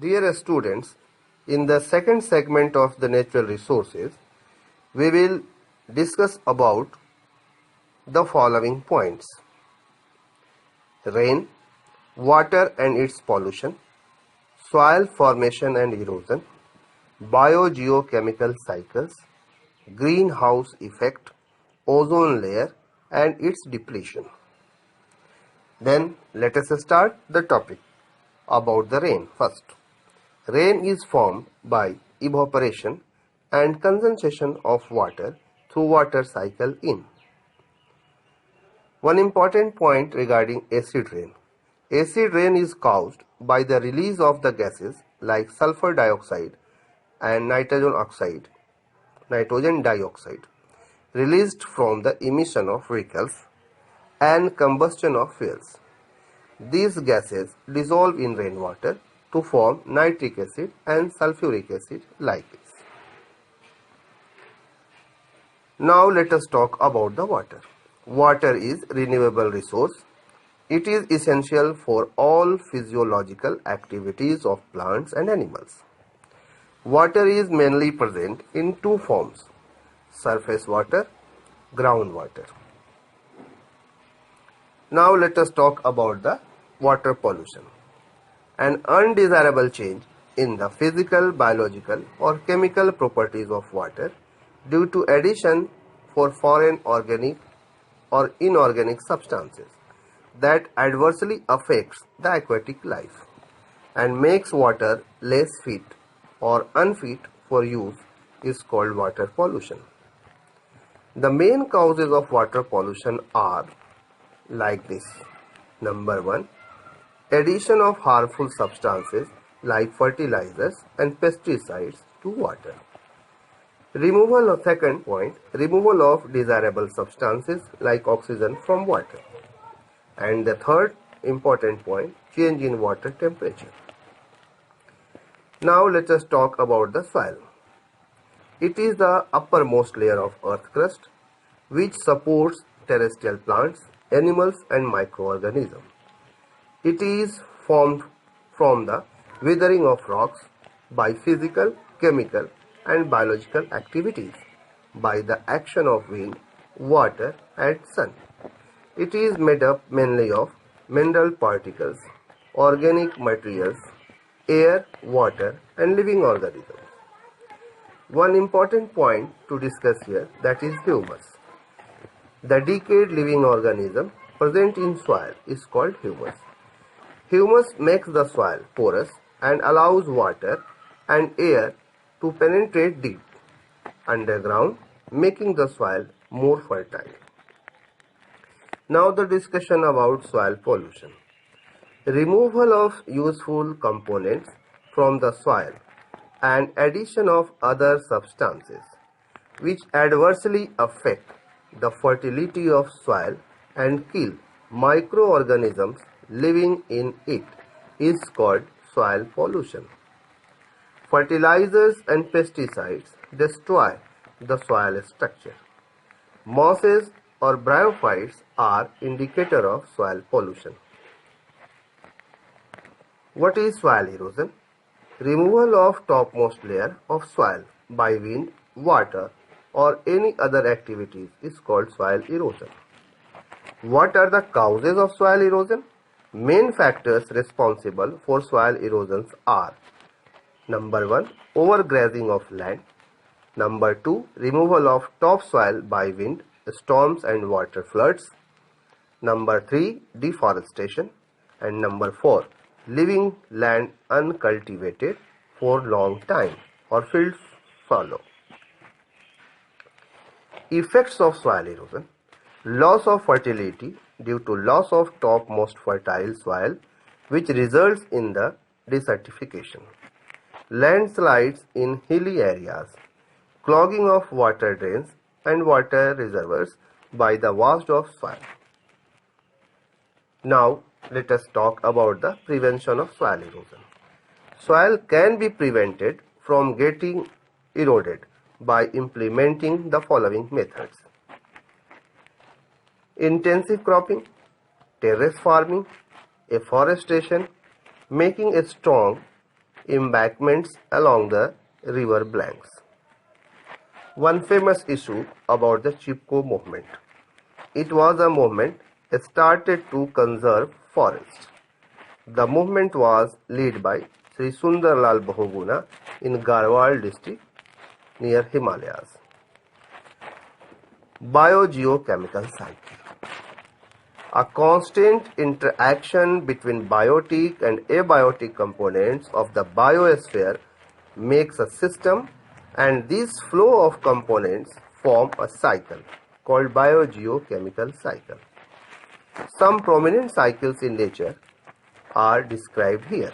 Dear students, in the second segment of the natural resources, we will discuss about the following points: rain, water and its pollution, soil formation and erosion, biogeochemical cycles, greenhouse effect, ozone layer and its depletion. Then let us start the topic about the rain first. Rain is formed by evaporation and condensation of water through water cycle in. One important point regarding acid rain. Acid rain is caused by the release of the gases like sulfur dioxide and nitrogen dioxide released from the emission of vehicles and combustion of fuels. These gases dissolve in rainwater to form nitric acid and sulfuric acid like this. Now let us talk about the water. Water is renewable resource. It is essential for all physiological activities of plants and animals. Water is mainly present in two forms: surface water, groundwater. Now let us talk about the water pollution. An undesirable change in the physical, biological or chemical properties of water due to addition for foreign organic or inorganic substances that adversely affects the aquatic life and makes water less fit or unfit for use is called water pollution. The main causes of water pollution are like this. Number 1. Addition of harmful substances like fertilizers and pesticides to water. Second point, removal of desirable substances like oxygen from water. And the third important point, change in water temperature. Now let us talk about the soil. It is the uppermost layer of earth crust which supports terrestrial plants, animals and microorganisms. It is formed from the weathering of rocks by physical, chemical and biological activities, by the action of wind, water and sun. It is made up mainly of mineral particles, organic materials, air, water and living organisms. One important point to discuss here, that is humus. The decayed living organism present in soil is called humus. Humus makes the soil porous and allows water and air to penetrate deep underground, making the soil more fertile. Now the discussion about soil pollution. Removal of useful components from the soil and addition of other substances which adversely affect the fertility of soil and kill microorganisms living in it is called soil pollution. Fertilizers and pesticides destroy the soil structure. Mosses or bryophytes are indicator of soil pollution. What is soil erosion? Removal of topmost layer of soil by wind, water or any other activities is called soil erosion. What are the causes of soil erosion? Main factors responsible for soil erosions are: Number 1. Overgrazing of land. Number 2. Removal of topsoil by wind, storms and water floods. Number 3. Deforestation. And number 4. Leaving land uncultivated for long time or fields fallow. Effects of soil erosion. Loss of fertility due to loss of topmost fertile soil, which results in the desertification. Landslides in hilly areas, clogging of water drains and water reservoirs by the wash of soil. Now let us talk about the prevention of soil erosion. Soil can be prevented from getting eroded by implementing the following methods: intensive cropping, terrace farming, afforestation, making a strong embankments along the river banks. One famous issue about the Chipko movement. It was a movement started to conserve forests. The movement was led by Sri Sundarlal Bahuguna in Garhwal district near Himalayas. Biogeochemical cycle. A constant interaction between biotic and abiotic components of the biosphere makes a system, and this flow of components form a cycle called biogeochemical cycle. Some prominent cycles in nature are described here.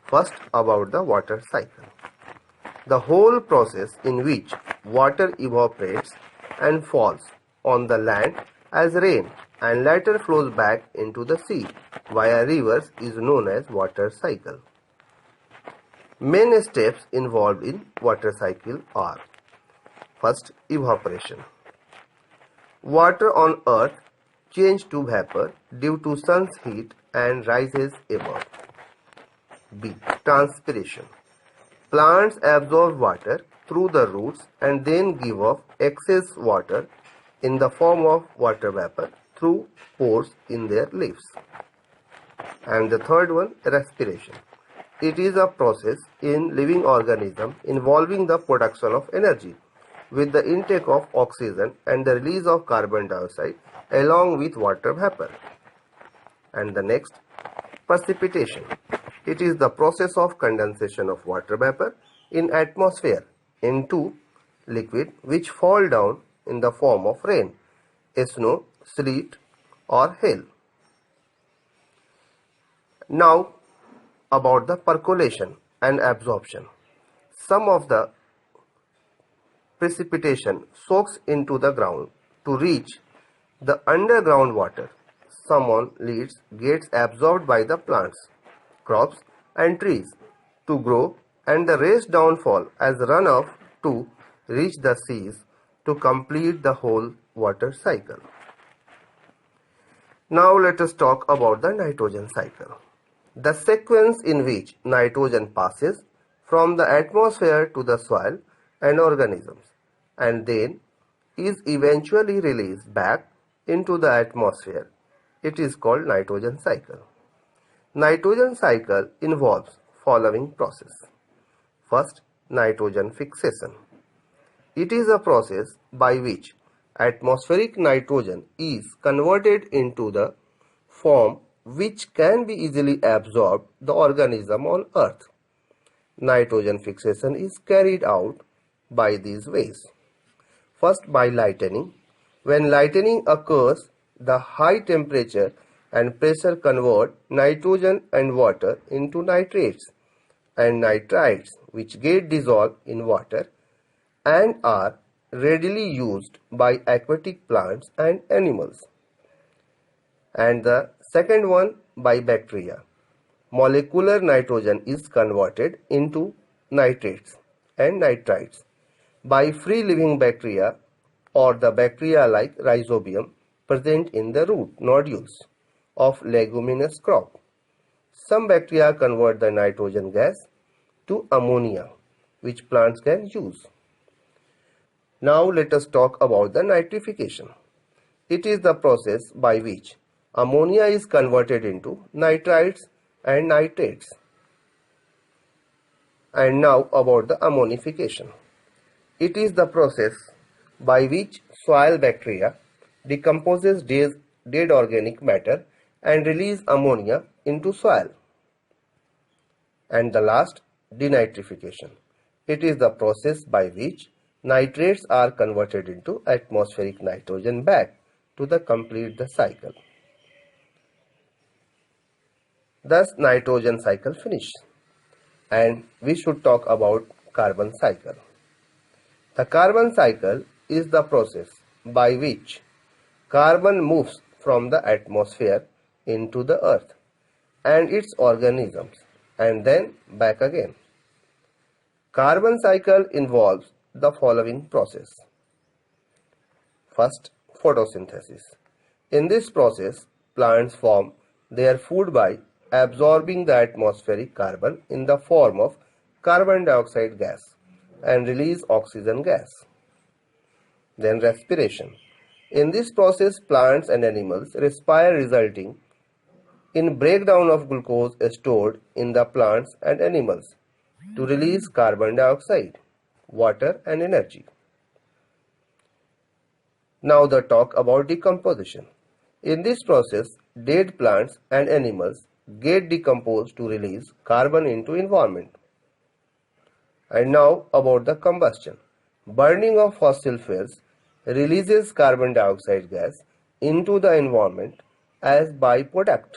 First, about the water cycle. The whole process in which water evaporates and falls on the land as rain and later flows back into the sea via rivers is known as water cycle. Main steps involved in water cycle are: first, evaporation. Water on earth changes to vapor due to sun's heat and rises above. B. Transpiration. Plants absorb water through the roots and then give off excess water in the form of water vapor through pores in their leaves. And the third one, respiration. It is a process in living organism involving the production of energy with the intake of oxygen and the release of carbon dioxide along with water vapor. And the next, precipitation. It is the process of condensation of water vapor in atmosphere into liquid which fall down in the form of rain, snow, sleet or hail. Now about the percolation and absorption. Some of the precipitation soaks into the ground to reach the underground water. Some on leads gets absorbed by the plants, crops and trees to grow, and the rest downfall as runoff to reach the seas to complete the whole water cycle. Now let us talk about the nitrogen cycle. The sequence in which nitrogen passes from the atmosphere to the soil and organisms and then is eventually released back into the atmosphere. It is called nitrogen cycle. Nitrogen cycle involves following process. First, nitrogen fixation. It is a process by which atmospheric nitrogen is converted into the form which can be easily absorbed the organism on earth. Nitrogen fixation is carried out by these ways. First, by lightning. When lightning occurs, the high temperature and pressure convert nitrogen and water into nitrates and nitrites, which get dissolved in water and are readily used by aquatic plants and animals. And the second one, by bacteria. Molecular nitrogen is converted into nitrates and nitrites by free living bacteria or the bacteria like rhizobium present in the root nodules of leguminous crop. Some bacteria convert the nitrogen gas to ammonia, which plants can use. Now let us talk about the nitrification. It is the process by which ammonia is converted into nitrites and nitrates. And now about the ammonification. It is the process by which soil bacteria decomposes dead organic matter and release ammonia into soil. And the last, denitrification. It is the process by which nitrates are converted into atmospheric nitrogen back to complete the cycle. Thus, nitrogen cycle finished, and we should talk about carbon cycle. The carbon cycle is the process by which carbon moves from the atmosphere into the earth and its organisms and then back again. Carbon cycle involves the following process. First, photosynthesis. In this process, plants form their food by absorbing the atmospheric carbon in the form of carbon dioxide gas and release oxygen gas. Then respiration. In this process, plants and animals respire, resulting in breakdown of glucose stored in the plants and animals to release carbon dioxide, water and energy. Now the talk about decomposition. In this process, dead plants and animals get decomposed to release carbon into environment. And now about the combustion. Burning of fossil fuels releases carbon dioxide gas into the environment as byproduct.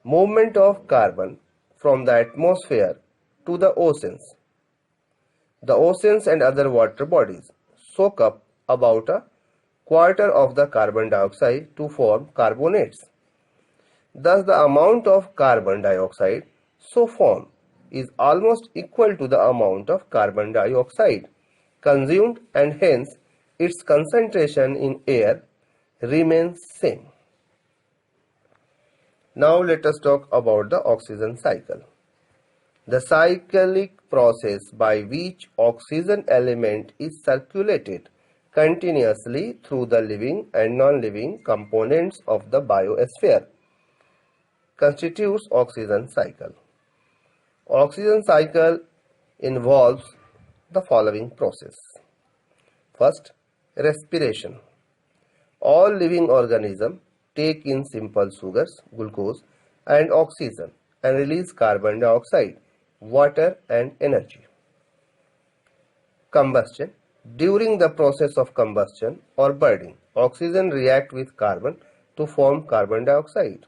Movement of carbon from the atmosphere to the oceans. The oceans and other water bodies soak up about a quarter of the carbon dioxide to form carbonates. Thus, the amount of carbon dioxide so formed is almost equal to the amount of carbon dioxide consumed, and hence its concentration in air remains same. Now let us talk about the oxygen cycle. The cyclic process by which oxygen element is circulated continuously through the living and non-living components of the biosphere constitutes oxygen cycle. Oxygen cycle involves the following process. First, respiration. All living organisms take in simple sugars, glucose and oxygen and release carbon dioxide, water and energy. Combustion. During the process of combustion or burning, oxygen reacts with carbon to form carbon dioxide.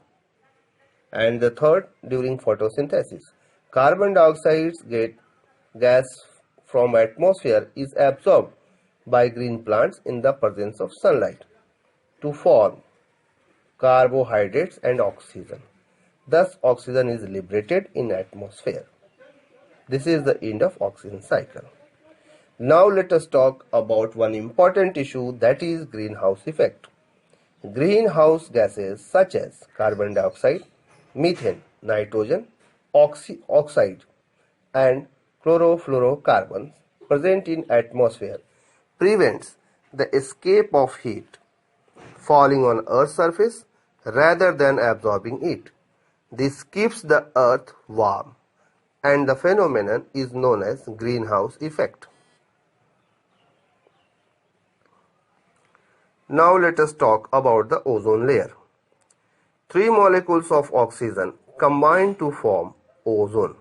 And the third, during photosynthesis, carbon dioxide gas from atmosphere is absorbed by green plants in the presence of sunlight to form carbohydrates and oxygen. Thus, oxygen is liberated in atmosphere. This is the end of oxygen cycle. Now let us talk about one important issue, that is greenhouse effect. Greenhouse gases such as carbon dioxide, methane, nitrogen, oxide and chlorofluorocarbons present in atmosphere prevents the escape of heat falling on Earth's surface rather than absorbing it. This keeps the Earth warm, and the phenomenon is known as greenhouse effect. Now let us talk about the ozone layer. 3 molecules of oxygen combine to form ozone,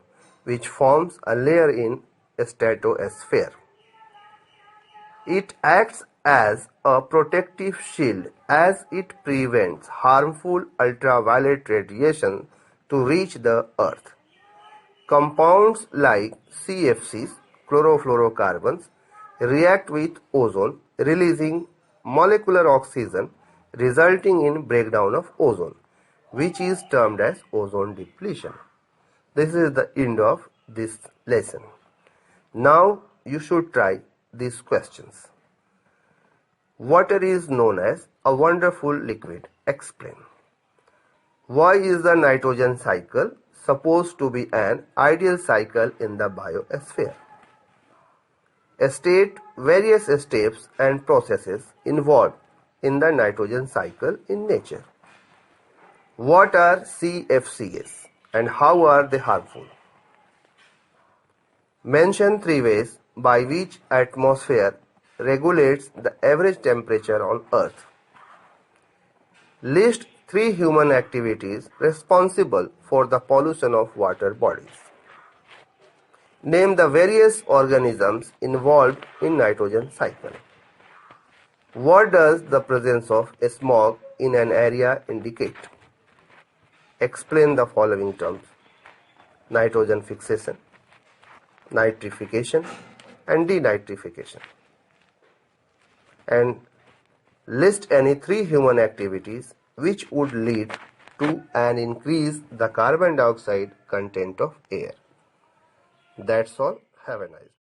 which forms a layer in stratosphere. It acts as a protective shield as it prevents harmful ultraviolet radiation to reach the Earth. Compounds like CFCs, chlorofluorocarbons, react with ozone, releasing molecular oxygen, resulting in breakdown of ozone, which is termed as ozone depletion. This is the end of this lesson. Now you should try these questions. Water is known as a wonderful liquid. Explain. Why is the nitrogen cycle supposed to be an ideal cycle in the biosphere? State various steps and processes involved in the nitrogen cycle in nature. What are CFCs and how are they harmful? Mention 3 ways by which atmosphere regulates the average temperature on Earth. List 3 human activities responsible for the pollution of water bodies. Name the various organisms involved in nitrogen cycle. What does the presence of smog in an area indicate? Explain the following terms: nitrogen fixation, nitrification and denitrification. And list any 3 human activities which would lead to an increase the carbon dioxide content of air. That's all. Have a nice day.